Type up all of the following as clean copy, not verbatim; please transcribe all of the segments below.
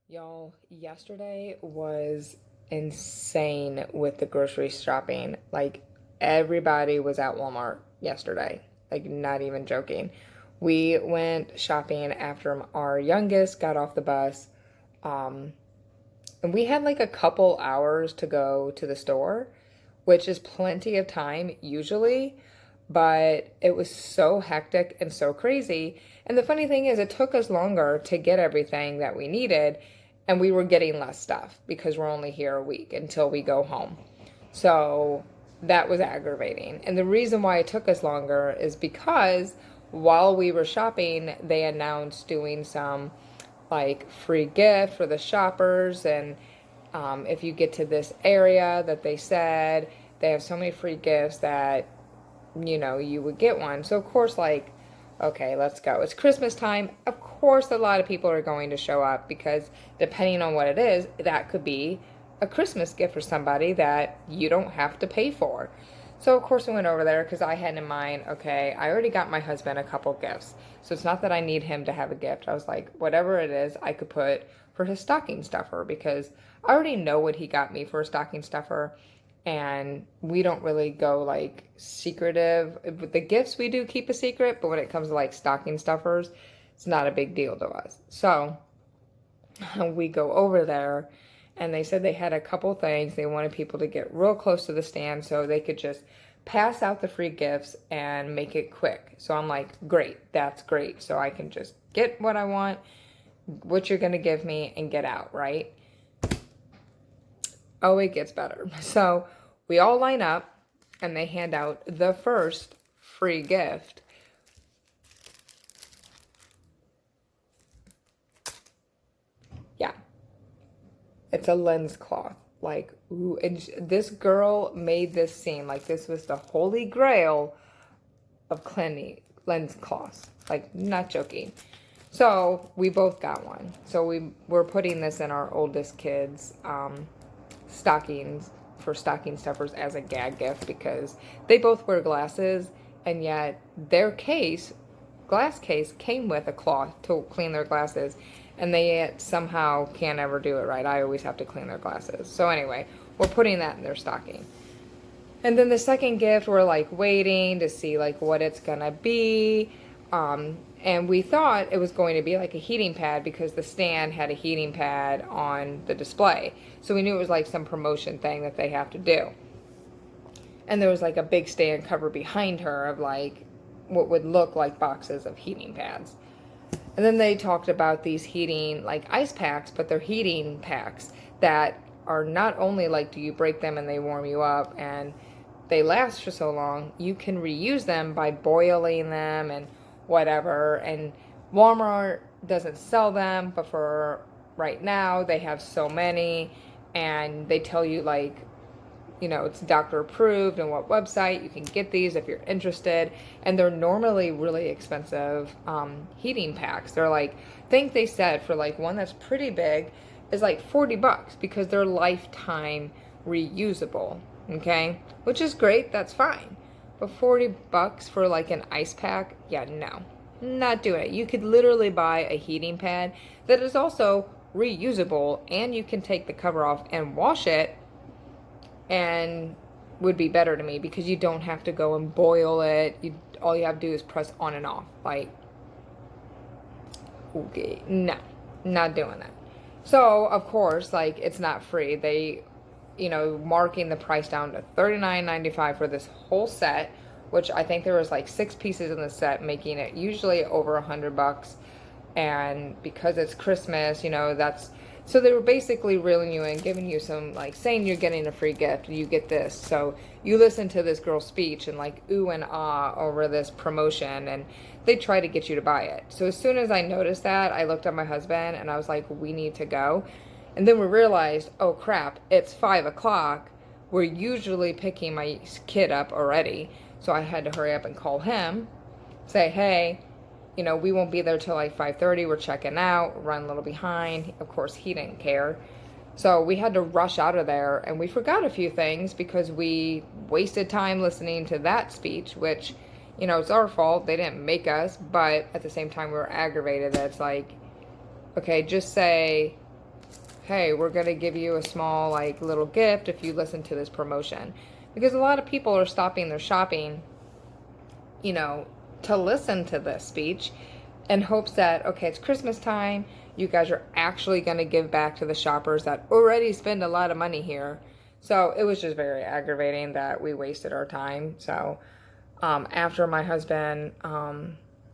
Y'all, yesterday was insane with the grocery shopping. Like, everybody was at Walmart yesterday. Like, not even joking. We went shopping after our youngest got off the bus. Um, and we had like a couple hours to go to the store, which is plenty of time usually, but it was so hectic and so crazy. And the funny thing is, it took us longer to get everything that we needed, and we were getting less stuff because we're only here a week until we go home. So that was aggravating. And the reason why it took us longer is because while we were shopping, they announced doing some like free gift for the shoppers. And if you get to this area that they said, they have so many free gifts that, you would get one. So, of course, like, okay, let's go. It's Christmas time. Of course, a lot of people are going to show up because depending on what it is, that could be a Christmas gift for somebody that you don't have to pay for. So, of course, we went over there because I had in mind, okay, I already got my husband a couple gifts. So it's not that I need him to have a gift. I was like, whatever it is, I could put for his stocking stuffer because I already know what he got me for a stocking stuffer. And we don't really go like secretive. With the gifts, we do keep a secret, but when it comes to like stocking stuffers, it's not a big deal to us. So we go over there and they said they had a couple things. They wanted people to get real close to the stand so they could just pass out the free gifts and make it quick. So I'm like, great, that's great. So I can just get what I want, what you're going to give me, and get out, right? Oh, it gets better. So we all line up and they hand out the first free gift. Yeah, it's a lens cloth. Like, ooh, and this girl made this seem like this was the holy grail of cleaning lens cloths. Like, not joking. So we both got one. So we're putting this in our oldest kids' stockings for stocking stuffers as a gag gift because they both wear glasses, and yet their glass case came with a cloth to clean their glasses, and they somehow can't ever do it right. I always have to clean their glasses. So anyway, we're putting that in their stocking. And then the second gift, we're like waiting to see like what it's gonna be. And we thought it was going to be like a heating pad because the stand had a heating pad on the display. So we knew it was like some promotion thing that they have to do. And there was like a big stand cover behind her of like what would look like boxes of heating pads. And then they talked about these heating like ice packs, but they're heating packs that are not only like do you break them and they warm you up and they last for so long, you can reuse them by boiling them and whatever. And Walmart doesn't sell them, but for right now they have so many, and they tell you like, it's doctor approved and what website you can get these if you're interested. And they're normally really expensive heating packs. They're like, I think they said for like one that's pretty big is like $40 because they're lifetime reusable. Okay, which is great, that's fine. But $40 for like an ice pack, yeah, no, not doing it. You could literally buy a heating pad that is also reusable, and you can take the cover off and wash it, and would be better to me because you don't have to go and boil it. All you have to do is press on and off. Like, okay, no, not doing that. So of course, like, it's not free. They marking the price down to $39.95 for this whole set, which I think there was like 6 pieces in the set, making it usually over $100. And because it's Christmas, that's so they were basically reeling you in, giving you some like saying you're getting a free gift, you get this. So you listen to this girl's speech and like ooh and ah over this promotion, and they try to get you to buy it. So as soon as I noticed that, I looked at my husband and I was like, we need to go. And then we realized, oh crap, it's 5 o'clock. We're usually picking my kid up already. So I had to hurry up and call him, say, hey, we won't be there till like 5:30. We're checking out, run a little behind. Of course, he didn't care. So we had to rush out of there, and we forgot a few things because we wasted time listening to that speech, which, it's our fault. They didn't make us, but at the same time, we were aggravated that it's like, okay, just say, hey, we're going to give you a small, like, little gift if you listen to this promotion. Because a lot of people are stopping their shopping, you know, to listen to this speech in hopes that, okay, it's Christmas time. You guys are actually going to give back to the shoppers that already spend a lot of money here. So it was just very aggravating that we wasted our time. So after my husband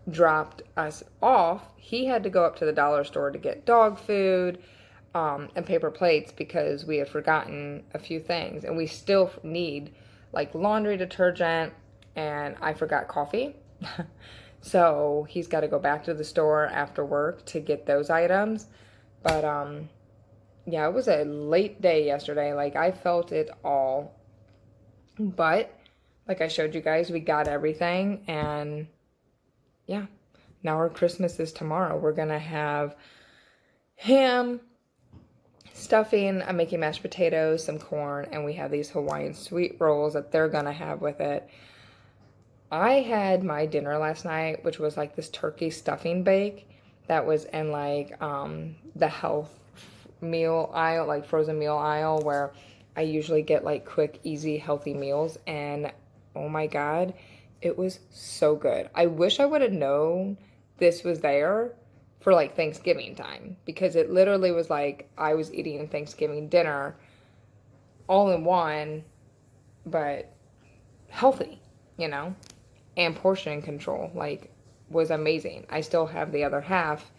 dropped us off, he had to go up to the dollar store to get dog food and paper plates because we had forgotten a few things. And we still need like laundry detergent, and I forgot coffee. So he's got to go back to the store after work to get those items. But yeah, it was a late day yesterday. Like, I felt it all. But like I showed you guys, we got everything. And yeah, now our Christmas is tomorrow. We're going to have ham, stuffing. I'm making mashed potatoes, some corn, and we have these Hawaiian sweet rolls that they're going to have with it. I had my dinner last night, which was like this turkey stuffing bake that was in like the health meal aisle, like frozen meal aisle, where I usually get like quick, easy, healthy meals. And oh my God, it was so good. I wish I would have known this was there for like Thanksgiving time, because it literally was like I was eating Thanksgiving dinner all in one, but healthy, you know? And portion control, like, was amazing. I still have the other half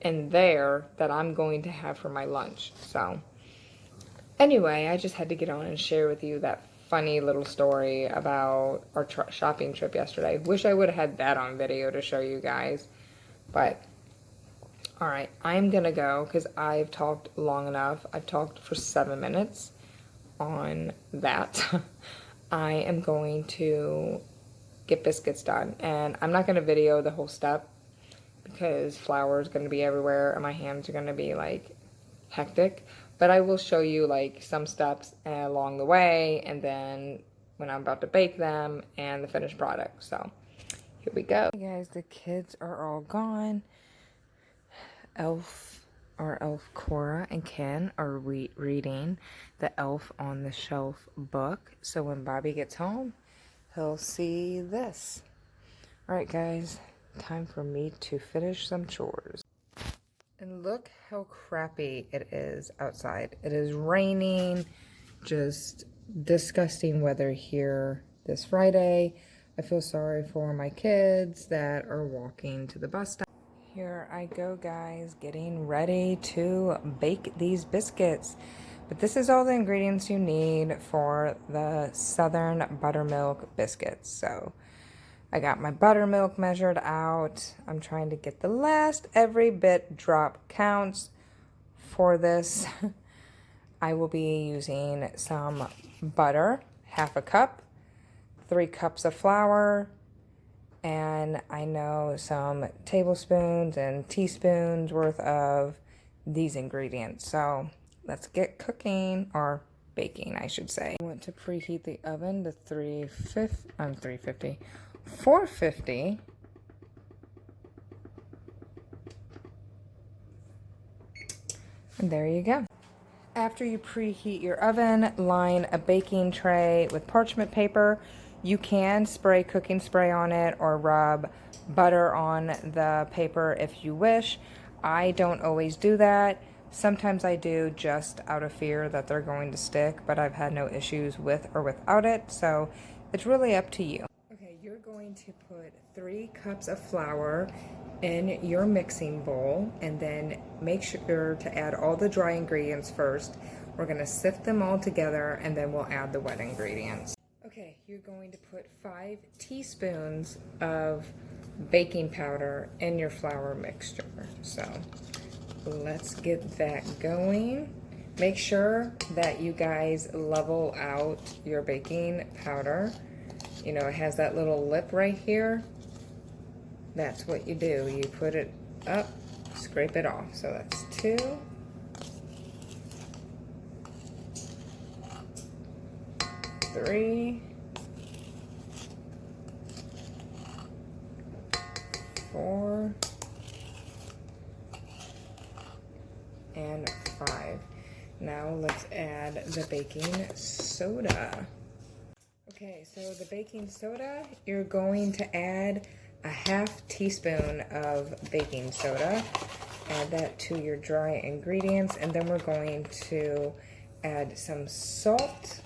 in there that I'm going to have for my lunch. So anyway, I just had to get on and share with you that funny little story about our shopping trip yesterday. Wish I would have had that on video to show you guys. But all right, I'm gonna go because I've talked long enough. I've talked for 7 minutes on that. I am going to get biscuits done, and I'm not going to video the whole step because flour is going to be everywhere and my hands are going to be like hectic, but I will show you like some steps along the way, and then when I'm about to bake them and the finished product. So here we go. Hey guys, the kids are all gone. Elf Cora and Ken are reading the Elf on the Shelf book, so when Bobby gets home he'll see this. Alright guys, time for me to finish some chores. And look how crappy it is outside. It is raining, just disgusting weather here this Friday. I feel sorry for my kids that are walking to the bus stop. Here I go guys, getting ready to bake these biscuits. But this is all the ingredients you need for the Southern buttermilk biscuits. So I got my buttermilk measured out. I'm trying to get the last every bit drop counts for this. I will be using some butter, half a cup, 3 cups of flour, and I know some tablespoons and teaspoons worth of these ingredients. So let's get cooking, or baking, I should say. I want to preheat the oven to 450. And there you go. After you preheat your oven, line a baking tray with parchment paper. You can spray cooking spray on it or rub butter on the paper if you wish. I don't always do that. Sometimes I do, just out of fear that they're going to stick, but I've had no issues with or without it, so it's really up to you. Okay, you're going to put 3 cups of flour in your mixing bowl, and then make sure to add all the dry ingredients first. We're going to sift them all together, and then we'll add the wet ingredients. Okay, you're going to put 5 teaspoons of baking powder in your flour mixture. So let's get that going. Make sure that you guys level out your baking powder. You know, it has that little lip right here. That's what you do. You put it up, scrape it off. So that's 2. 3. 4. And 5. Now let's add the baking soda. Okay, so the baking soda, you're going to add a half teaspoon of baking soda. Add that to your dry ingredients, and then we're going to add some salt,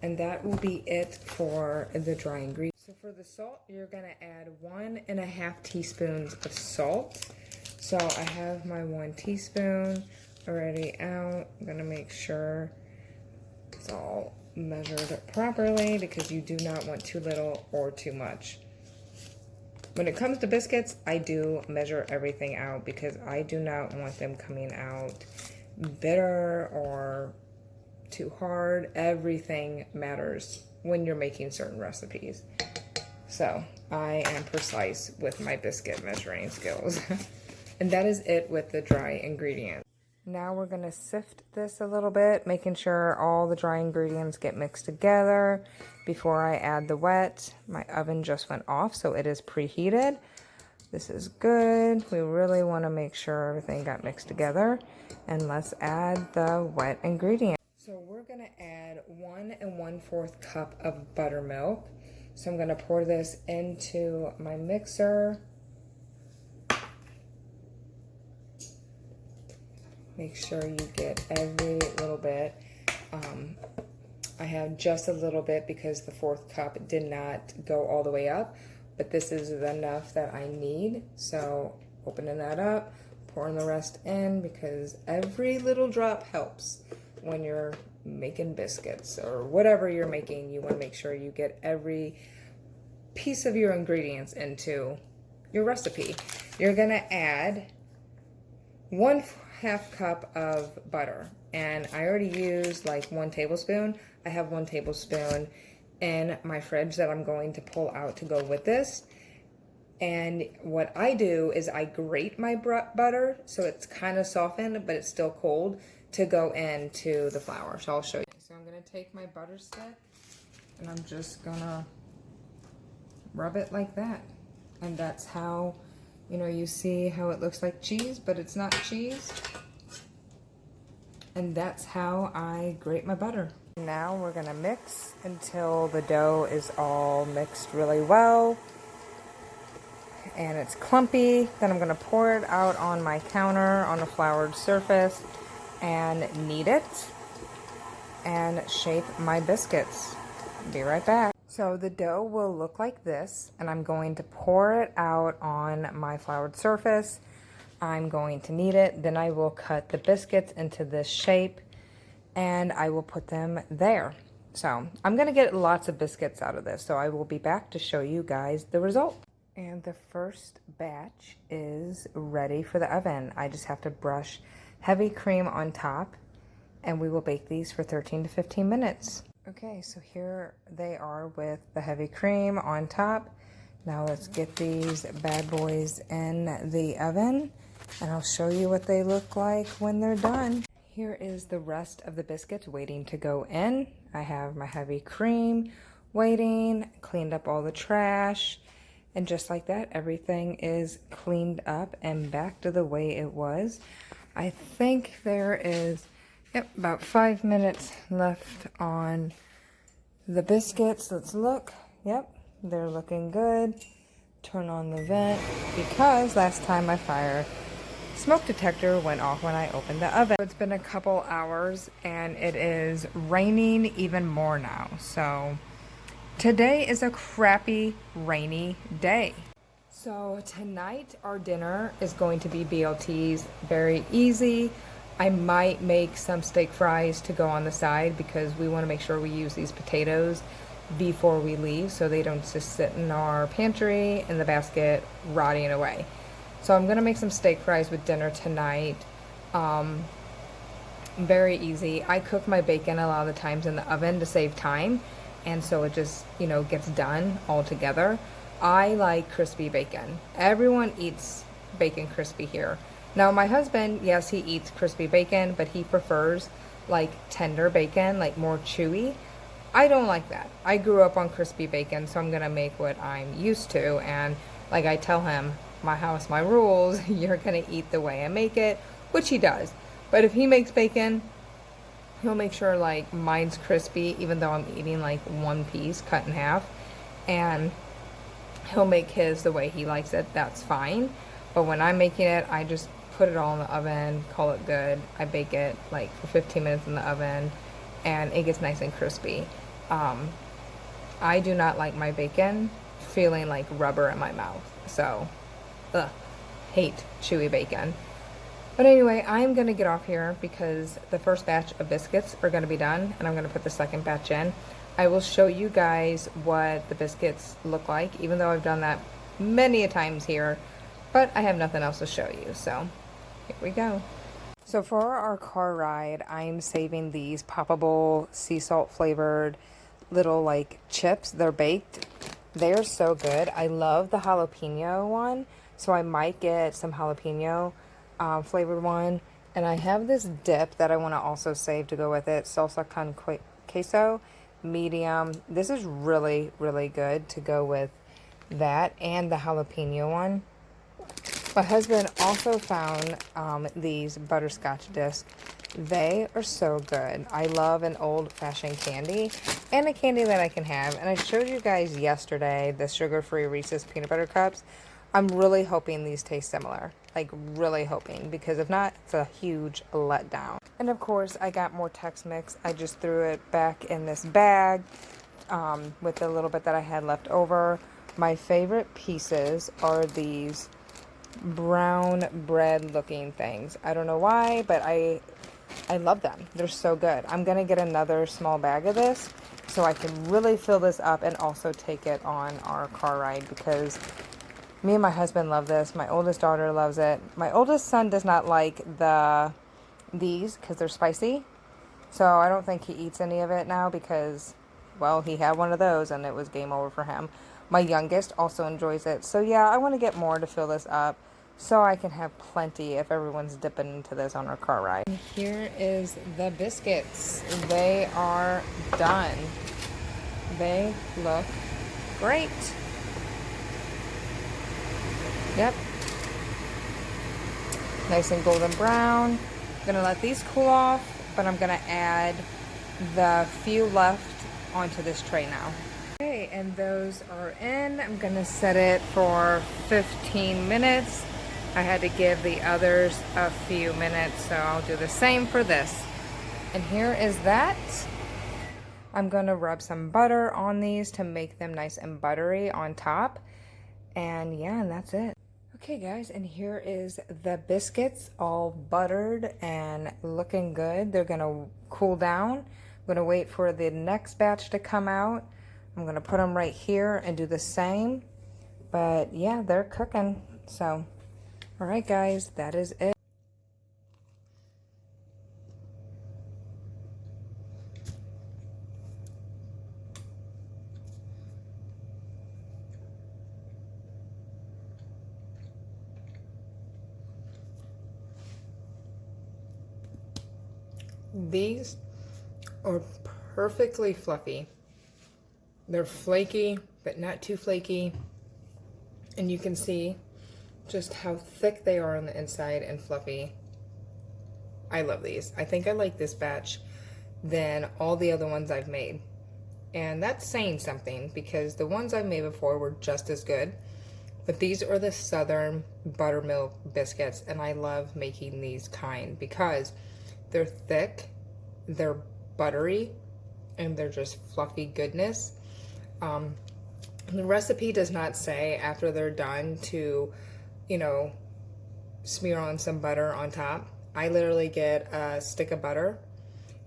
and that will be it for the dry ingredients. So for the salt, you're gonna add 1.5 teaspoons of salt. So I have my 1 teaspoon already out. I'm gonna make sure it's all measured properly because you do not want too little or too much. When it comes to biscuits, I do measure everything out because I do not want them coming out bitter or too hard. Everything matters when you're making certain recipes. So I am precise with my biscuit measuring skills. And that is it with the dry ingredients. Now we're gonna sift this a little bit, making sure all the dry ingredients get mixed together before I add the wet. My oven just went off, so it is preheated. This is good. We really wanna make sure everything got mixed together. And let's add the wet ingredients. So we're gonna add 1 1/4 cup of buttermilk. So I'm gonna pour this into my mixer. Make sure you get every little bit. I have just a little bit because the 4th cup did not go all the way up, but this is enough that I need. So opening that up, pouring the rest in because every little drop helps when you're making biscuits or whatever you're making. You want to make sure you get every piece of your ingredients into your recipe. You're gonna add 1/2 cup of butter, and I already used like 1 tablespoon. I have 1 tablespoon in my fridge that I'm going to pull out to go with this. And what I do is I grate my butter so it's kind of softened, but it's still cold to go into the flour. So I'll show you. So I'm gonna take my butter stick and I'm just gonna rub it like that. And that's how, you know, you see how it looks like cheese, but it's not cheese. And that's how I grate my butter. Now we're gonna mix until the dough is all mixed really well and it's clumpy. Then I'm gonna pour it out on my counter on a floured surface and knead it and shape my biscuits. Be right back. So the dough will look like this, and I'm going to pour it out on my floured surface. I'm going to knead it, then I will cut the biscuits into this shape and I will put them there. So I'm gonna get lots of biscuits out of this, so I will be back to show you guys the result. And the first batch is ready for the oven. I just have to brush heavy cream on top, and we will bake these for 13 to 15 minutes. Okay, so here they are with the heavy cream on top. Now let's get these bad boys in the oven, and I'll show you what they look like when they're done. Here is the rest of the biscuits waiting to go in. I have my heavy cream waiting, cleaned up all the trash, and just like that, everything is cleaned up and back to the way it was. I think there is, yep, about 5 minutes left on the biscuits. Let's look. Yep, they're looking good. Turn on the vent because last time my fire smoke detector went off when I opened the oven. It's been a couple hours and it is raining even more now. So today is a crappy rainy day. So tonight our dinner is going to be BLTs, very easy. I might make some steak fries to go on the side because we want to make sure we use these potatoes before we leave so they don't just sit in our pantry in the basket rotting away. So I'm gonna make some steak fries with dinner tonight. Very easy. I cook my bacon a lot of the times in the oven to save time, and so it just, you know, gets done all together. I like crispy bacon. Everyone eats bacon crispy here. Now my husband, yes, he eats crispy bacon, but he prefers like tender bacon, like more chewy. I don't like that. I grew up on crispy bacon, so I'm gonna make what I'm used to, and like I tell him, my house, my rules, you're gonna eat the way I make it, which he does. But if he makes bacon, He'll make sure like mine's crispy even though I'm eating like one piece cut in half, and he'll make his the way he likes it. That's fine. But when I'm making it, I just put it all in the oven, call it good. I bake it like for 15 minutes in the oven, and it gets nice and crispy. I do not like my bacon feeling like rubber in my mouth. So, ugh, hate chewy bacon. But anyway, I'm going to get off here because the first batch of biscuits are going to be done, and I'm going to put the second batch in. I will show you guys what the biscuits look like, even though I've done that many a times here, but I have nothing else to show you. So, here we go. So for our car ride, I'm saving these poppable sea salt flavored little like chips. They're baked. They're so good. I love the jalapeno one, so I might get some jalapeno flavored one. And I have this dip that I want to also save to go with it. Salsa con queso, medium. This is really, really good to go with that and the jalapeno one. My husband also found these butterscotch discs. They are so good. I love an old-fashioned candy and a candy that I can have. And I showed you guys yesterday the sugar-free Reese's peanut butter cups. I'm really hoping these taste similar. Like, really hoping. Because if not, it's a huge letdown. And of course, I got more Tex-Mix. I just threw it back in this bag with the little bit that I had left over. My favorite pieces are these brown bread looking things. I don't know why, but I love them. They're so good. I'm gonna get another small bag of this so I can really fill this up and also take it on our car ride, because me and my husband love this. My oldest daughter loves it. My oldest son does not like these because they're spicy, so I don't think he eats any of it now because, well, he had one of those and it was game over for him. My youngest also enjoys it. So yeah, I want to get more to fill this up so I can have plenty if everyone's dipping into this on our car ride. And here is the biscuits. They are done. They look great. Yep. Nice and golden brown. I'm gonna let these cool off, but I'm gonna add the few left onto this tray now. Okay, and those are in. I'm gonna set it for 15 minutes. I had to give the others a few minutes, so I'll do the same for this. And here is that. I'm gonna rub some butter on these to make them nice and buttery on top. And yeah, and that's it. Okay guys, and here is the biscuits, all buttered and looking good. They're gonna cool down. I'm gonna wait for the next batch to come out. I'm gonna put them right here and do the same. But yeah, they're cooking. So, all right guys, that is it. These are perfectly fluffy. They're flaky, but not too flaky. And you can see just how thick they are on the inside and fluffy. I love these. I think I like this batch than all the other ones I've made. And that's saying something because the ones I've made before were just as good. But these are the Southern buttermilk biscuits, and I love making these kind because they're thick, they're buttery, and they're just fluffy goodness. The recipe does not say after they're done to, you know, smear on some butter on top. I literally get a stick of butter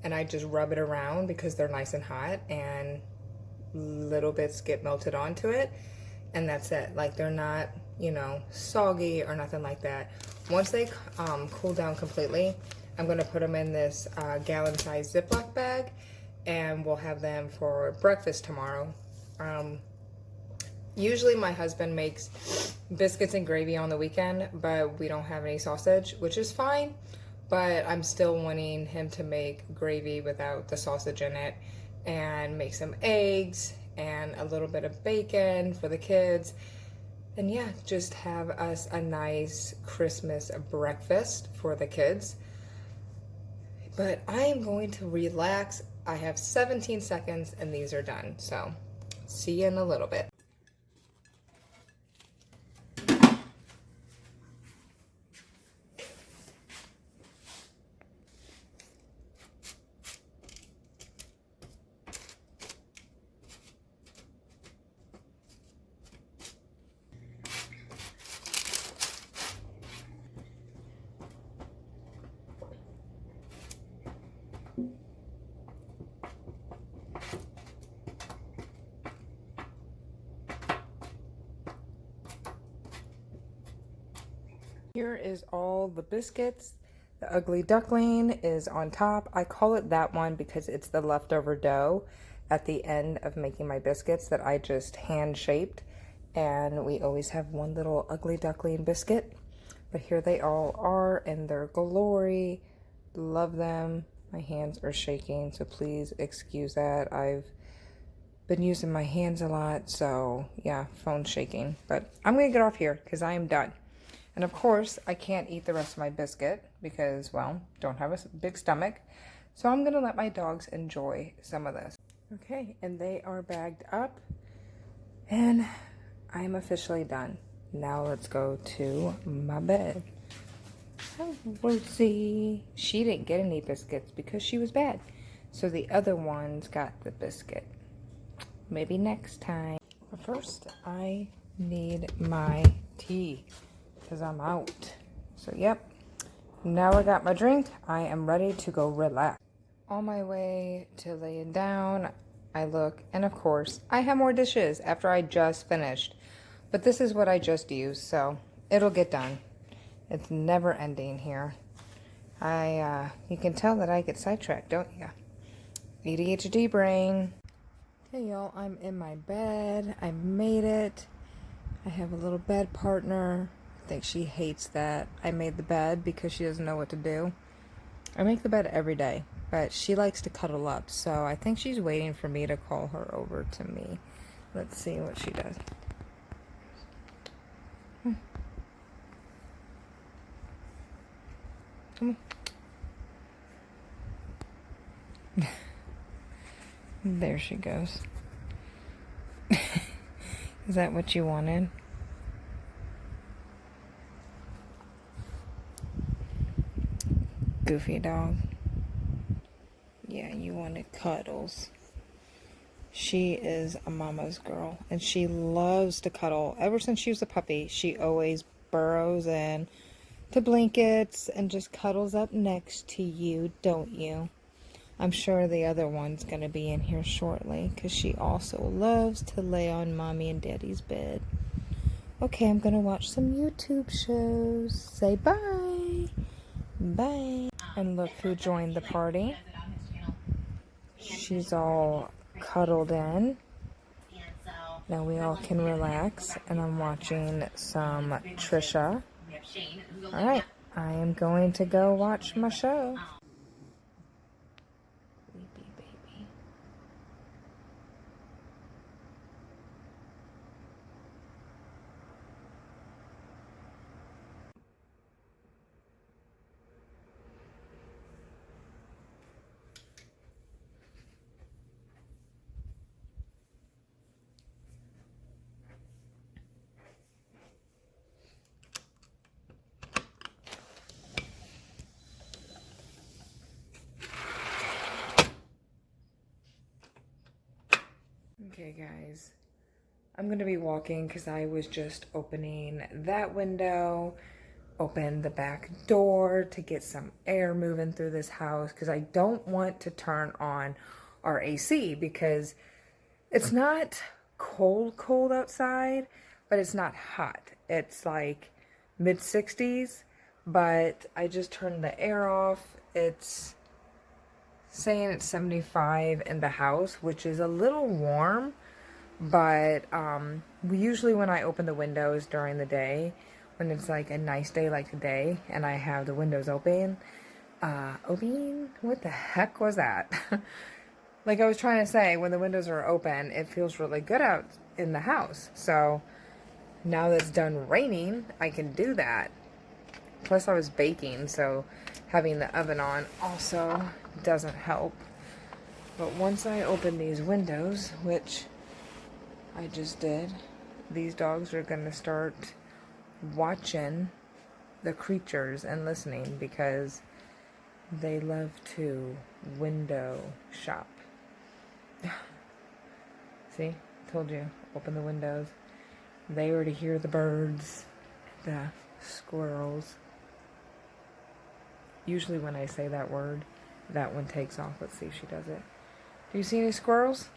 and I just rub it around because they're nice and hot, and little bits get melted onto it, and that's it. Like, they're not, you know, soggy or nothing like that. Once they cool down completely, I'm gonna put them in this gallon-sized Ziploc bag, and we'll have them for breakfast tomorrow. Usually my husband makes biscuits and gravy on the weekend, but we don't have any sausage, which is fine, but I'm still wanting him to make gravy without the sausage in it, and make some eggs and a little bit of bacon for the kids. And yeah, just have us a nice Christmas breakfast for the kids. But I am going to relax. I have 17 seconds and these are done. So see you in a little bit. Here is all the biscuits. The ugly duckling is on top. I call it that one because it's the leftover dough at the end of making my biscuits that I just hand shaped. And we always have one little ugly duckling biscuit. But here they all are in their glory. Love them. My hands are shaking, so please excuse that. I've been using my hands a lot, so yeah, phone shaking. But I'm gonna get off here because I am done. And of course, I can't eat the rest of my biscuit because, well, don't have a big stomach. So I'm gonna let my dogs enjoy some of this. Okay, and they are bagged up and I'm officially done. Now let's go to my bed. Hi, Rosie. She didn't get any biscuits because she was bad. So the other ones got the biscuit. Maybe next time. But first, I need my tea because I'm out. So yep, now I got my drink. I am ready to go relax. On my way to laying down, I look, and of course, I have more dishes after I just finished. But this is what I just used, so it'll get done. It's never ending here. You can tell that I get sidetracked, don't you? ADHD brain. Okay, y'all, I'm in my bed. I made it. I have a little bed partner. I think she hates that I made the bed because she doesn't know what to do. I make the bed every day, but she likes to cuddle up, so I think she's waiting for me to call her over to me. Let's see what she does. Come on. There she goes. Is that what you wanted? Goofy dog. Yeah, you wanted cuddles. She is a mama's girl, and she loves to cuddle. Ever since she was a puppy, she always burrows in to blankets and just cuddles up next to you, don't you? I'm sure the other one's going to be in here shortly because she also loves to lay on mommy and daddy's bed. Okay, I'm going to watch some YouTube shows. Say bye. Bye. And look who joined the party. She's all cuddled in. Now we all can relax, and I'm watching some Trisha. All right, I am going to go watch my show. Sleepy baby. Okay, guys, I'm gonna be walking because I was just opening that window, open the back door to get some air moving through this house because I don't want to turn on our AC because it's not cold outside, but it's not hot. It's like mid 60s, but I just turned the air off. It's saying it's 75 in the house, which is a little warm, but usually when I open the windows during the day, when it's like a nice day like today and I have the windows open, what the heck was that? Like I was trying to say, when the windows are open, it feels really good out in the house. So now that it's done raining, I can do that. Plus I was baking, so having the oven on also doesn't help. But once I open these windows, which I just did, these dogs are going to start watching the creatures and listening because they love to window shop. See? Told you. Open the windows. They already hear the birds, the squirrels. Usually when I say that word, that one takes off. Let's see if she does it. Do you see any squirrels?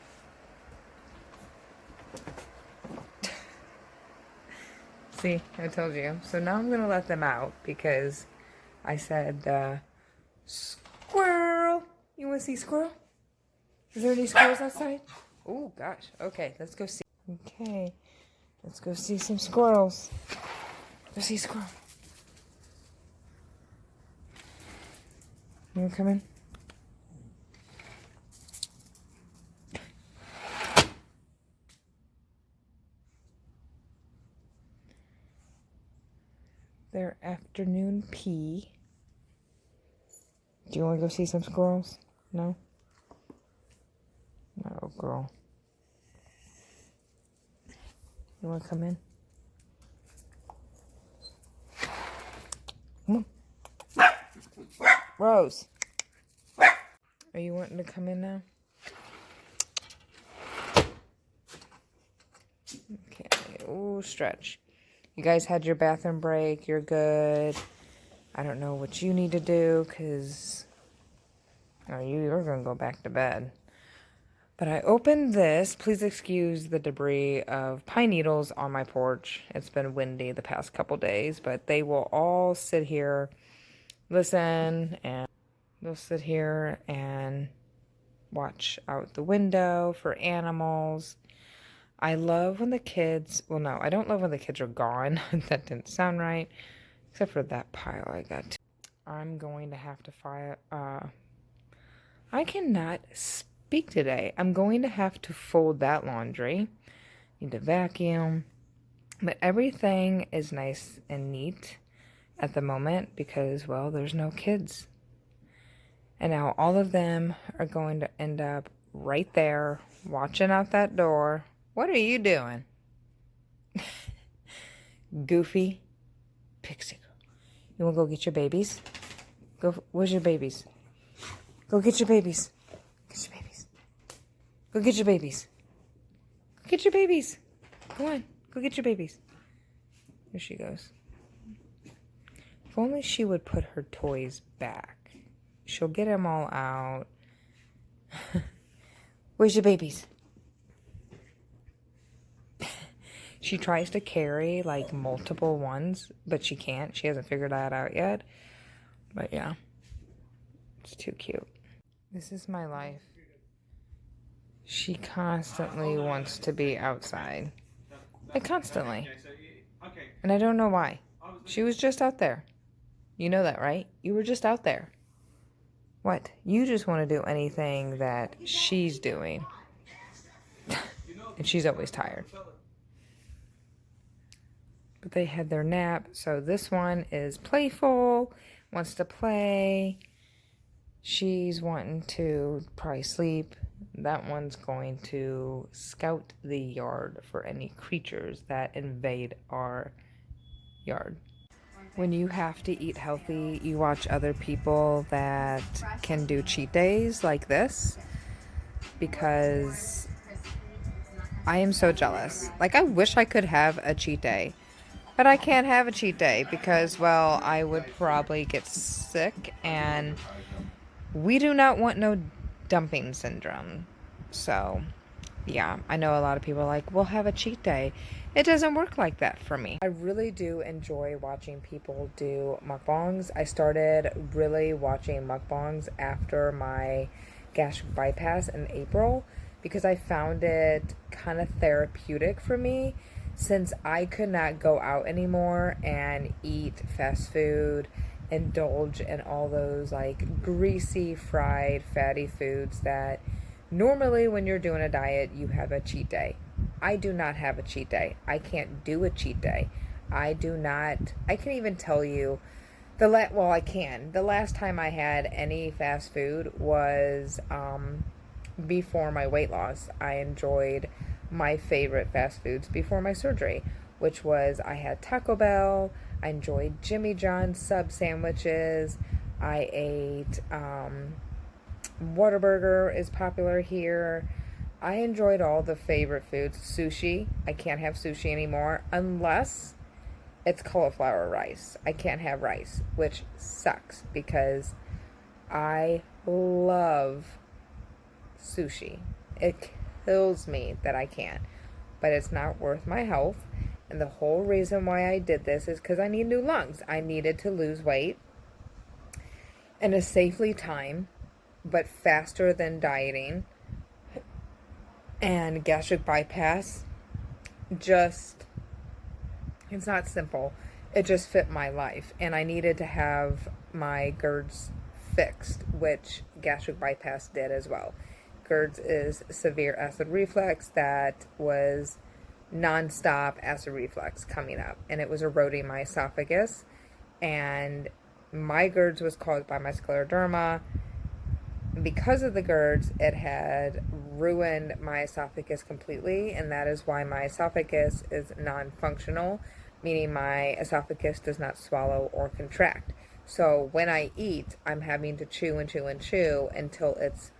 See, I told you. So now I'm going to let them out because I said, squirrel. You want to see squirrel? Is there any squirrels outside? Oh, gosh. Okay, let's go see. Okay, let's go see some squirrels. Go see squirrel. You want to come in? Their afternoon pee. Do you want to go see some squirrels? No? No, girl. You want to come in? Come on. Rose. Are you wanting to come in now? Okay. Ooh, stretch. You guys had your bathroom break. You're good. I don't know what you need to do because you're going to go back to bed. But I opened this. Please excuse the debris of pine needles on my porch. It's been windy the past couple days, but they will all sit here, listen, and they'll sit here and watch out the window for animals. I love when the kids, well, no, I don't love when the kids are gone. That didn't sound right, except for that pile I got. I'm going to have to fire, I cannot speak today. I'm going to have to fold that laundry. Need to vacuum. But everything is nice and neat at the moment because, well, there's no kids. And now all of them are going to end up right there watching out that door. What are you doing? Goofy pixie girl. You want to go get your babies? Go. Where's your babies? Go get your babies. Get your babies. Go get your babies. Go get your babies. Go on. Go get your babies. Here she goes. If only she would put her toys back. She'll get them all out. Where's your babies? She tries to carry like multiple ones, but she can't. She hasn't figured that out yet. But yeah, it's too cute. This is my life. She constantly wants to be outside. Like constantly. And I don't know why. She was just out there. You know that, right? You were just out there. What? You just want to do anything that she's doing. And she's always tired. But they had their nap, so this one is playful, wants to play. She's wanting to probably sleep. That one's going to scout the yard for any creatures that invade our yard. When you have to eat healthy, you watch other people that can do cheat days like this because I am so jealous. Like, I wish I could have a cheat day. But I can't have a cheat day because, well, I would probably get sick, and we do not want no dumping syndrome. So, yeah, I know a lot of people are like, we'll have a cheat day. It doesn't work like that for me. I really do enjoy watching people do mukbangs. I started really watching mukbangs after my gastric bypass in April because I found it kind of therapeutic for me. Since I could not go out anymore and eat fast food, indulge in all those like greasy, fried, fatty foods that normally when you're doing a diet, you have a cheat day. I do not have a cheat day. I can't do a cheat day. I can't even tell you Well, I can. The last time I had any fast food was before my weight loss. I enjoyed my favorite fast foods before my surgery, which was I had Taco Bell. I enjoyed Jimmy John's sub sandwiches. I ate Whataburger is popular here. I enjoyed all the favorite foods. Sushi. I can't have sushi anymore unless it's cauliflower rice. I can't have rice, which sucks because I love sushi. It kills me that I can't, but it's not worth my health. And the whole reason why I did this is because I need new lungs. I needed to lose weight in a safely time, but faster than dieting. And gastric bypass just, it's not simple. It just fit my life. And I needed to have my GERDs fixed, which gastric bypass did as well. GERDs is severe acid reflux that was nonstop acid reflux coming up. And it was eroding my esophagus. And my GERDs was caused by my scleroderma. Because of the GERDs, it had ruined my esophagus completely, and that is why my esophagus is non-functional, meaning my esophagus does not swallow or contract. So when I eat, I'm having to chew and chew and chew until it's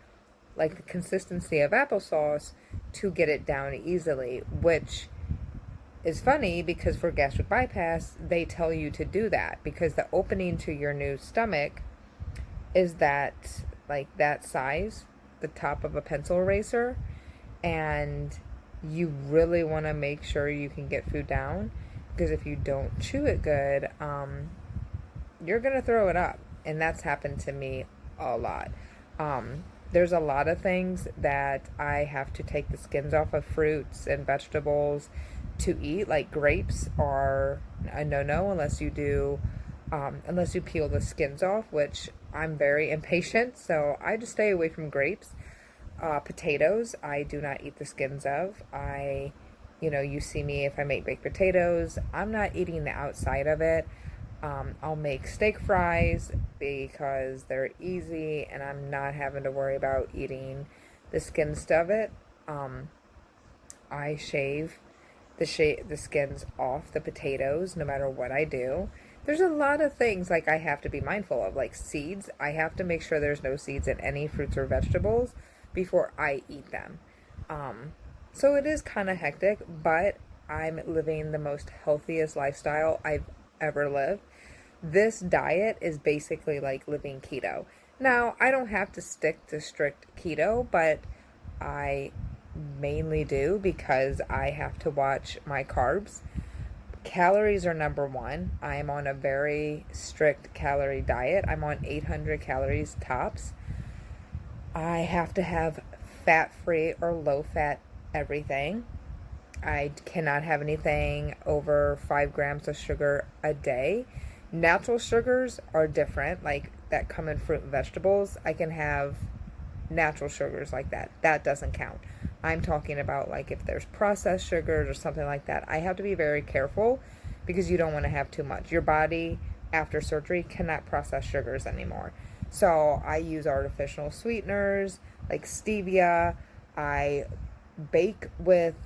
like the consistency of applesauce to get it down easily, which is funny because for gastric bypass, they tell you to do that because the opening to your new stomach is that, like that size, the top of a pencil eraser, and you really want to make sure you can get food down because if you don't chew it good, you're gonna throw it up, and that's happened to me a lot. There's a lot of things that I have to take the skins off of fruits and vegetables to eat, like grapes are a no-no unless you do unless you peel the skins off, which I'm very impatient, so I just stay away from grapes. Potatoes, I do not eat the skins of. You see me if I make baked potatoes, I'm not eating the outside of it. I'll make steak fries because they're easy and I'm not having to worry about eating the skins of it. I shave the skins off the potatoes no matter what I do. There's a lot of things like I have to be mindful of, like seeds. I have to make sure there's no seeds in any fruits or vegetables before I eat them. So it is kind of hectic, but I'm living the most healthiest lifestyle I've ever lived. This diet is basically like living keto. Now, I don't have to stick to strict keto, but I mainly do because I have to watch my carbs. Calories are number one. I am on a very strict calorie diet. I'm on 800 calories tops. I have to have fat-free or low-fat everything. I cannot have anything over 5 grams of sugar a day. Natural sugars are different, like that come in fruit and vegetables. I can have natural sugars like that. That doesn't count. I'm talking about like if there's processed sugars or something like that. I have to be very careful because you don't want to have too much. Your body after surgery cannot process sugars anymore. So I use artificial sweeteners like stevia. I bake with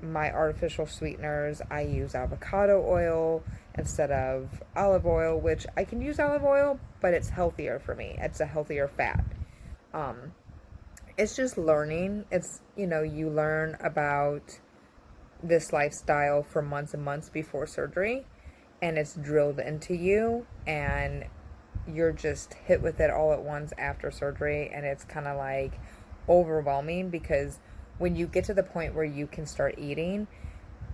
my artificial sweeteners. I use avocado oil instead of olive oil, which I can use olive oil, but it's healthier for me. It's a healthier fat. It's just learning. It's, you learn about this lifestyle for months and months before surgery, and it's drilled into you, and you're just hit with it all at once after surgery, and it's kind of like overwhelming because when you get to the point where you can start eating,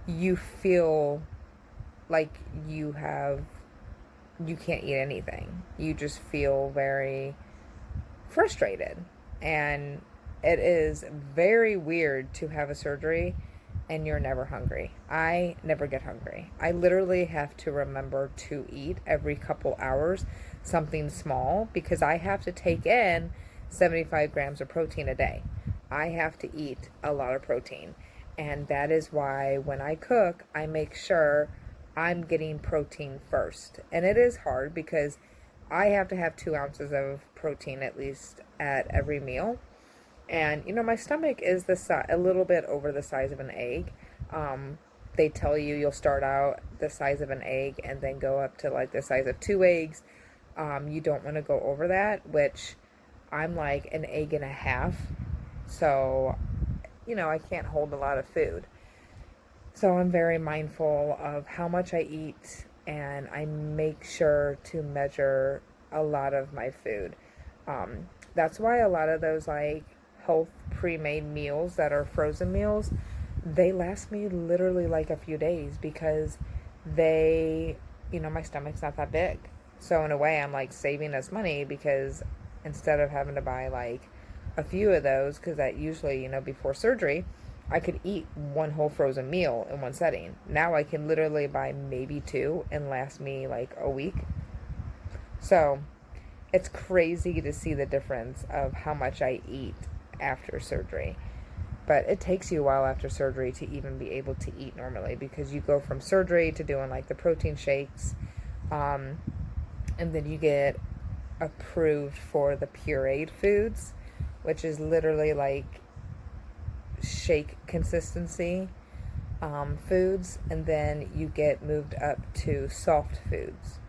you feel like you can't eat anything. You just feel very frustrated, and it is very weird to have a surgery and you're never hungry. I never get hungry. I literally have to remember to eat every couple hours something small because I have to take in 75 grams of protein a day. I have to eat a lot of protein, and that is why when I cook, I make sure I'm getting protein first. And it is hard because I have to have 2 ounces of protein at least at every meal. And, you know, my stomach is a little bit over the size of an egg. They tell you you'll start out the size of an egg and then go up to like the size of 2 eggs. You don't want to go over that, which I'm like an egg and a half. So, you know, I can't hold a lot of food. So I'm very mindful of how much I eat, and I make sure to measure a lot of my food. That's why a lot of those like health pre-made meals that are frozen meals, they last me literally like a few days because they, you know, my stomach's not that big. So in a way, I'm like saving us money because instead of having to buy like a few of those, because that usually, you know, before surgery, I could eat one whole frozen meal in one setting. Now I can literally buy maybe 2 and last me like a week. So it's crazy to see the difference of how much I eat after surgery. But it takes you a while after surgery to even be able to eat normally because you go from surgery to doing like the protein shakes, and then you get approved for the pureed foods, which is literally like shake consistency foods, and then you get moved up to soft foods.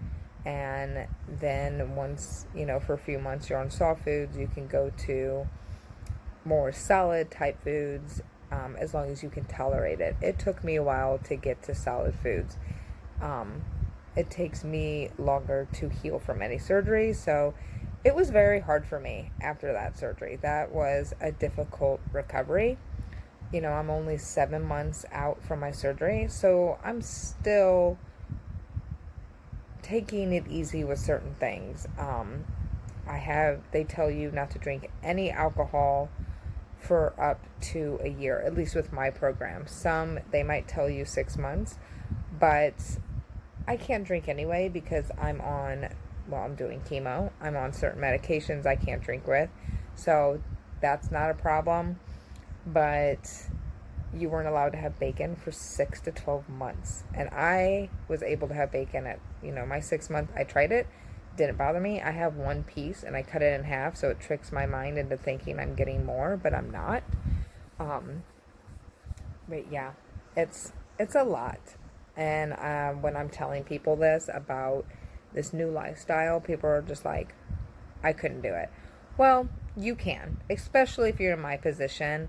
And then once, you know, for a few months you're on soft foods, you can go to more solid type foods, as long as you can tolerate it. It took me a while to get to solid foods. It takes me longer to heal from any surgery, so it was very hard for me after that surgery. That was a difficult recovery. You know, I'm only 7 months out from my surgery, so I'm still taking it easy with certain things. They tell you not to drink any alcohol for up to a year, at least with my program. Some, they might tell you 6 months, but I can't drink anyway because I'm doing chemo. I'm on certain medications I can't drink with, so that's not a problem. But you weren't allowed to have bacon for 6 to 12 months. And I was able to have bacon at, you know, my 6 month. I tried it. Didn't bother me. I have one piece and I cut it in half, so it tricks my mind into thinking I'm getting more, but I'm not. But yeah, it's a lot. And when I'm telling people this about this new lifestyle, people are just like, I couldn't do it. Well, you can, especially if you're in my position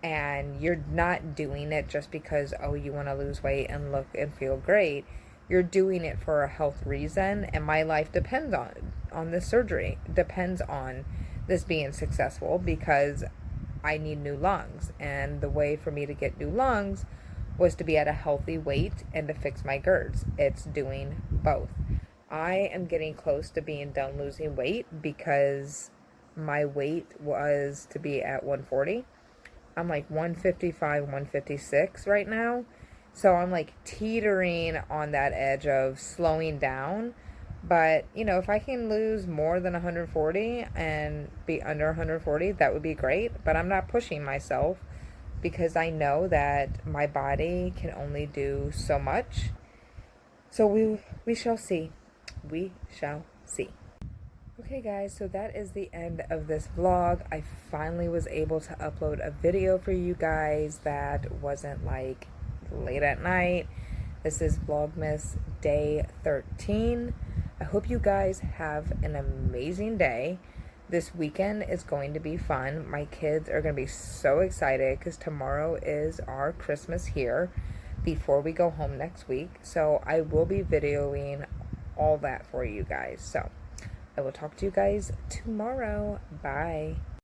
and you're not doing it just because, oh, you want to lose weight and look and feel great. You're doing it for a health reason, and my life depends on this surgery. Depends on this being successful because I need new lungs, and the way for me to get new lungs was to be at a healthy weight and to fix my GERDs. It's doing both. I am getting close to being done losing weight because my weight was to be at 140. I'm like 155, 156 right now. So I'm like teetering on that edge of slowing down. But, you know, if I can lose more than 140 and be under 140, that would be great. But I'm not pushing myself because I know that my body can only do so much. So we shall see. We shall see. Okay guys, so that is the end of this vlog. I finally was able to upload a video for you guys that wasn't like late at night. This is Vlogmas day 13. I hope you guys have an amazing day. This weekend is going to be fun. My kids are going to be so excited because tomorrow is our Christmas here before we go home next week. So I will be videoing all that for you guys. So I will talk to you guys tomorrow. Bye.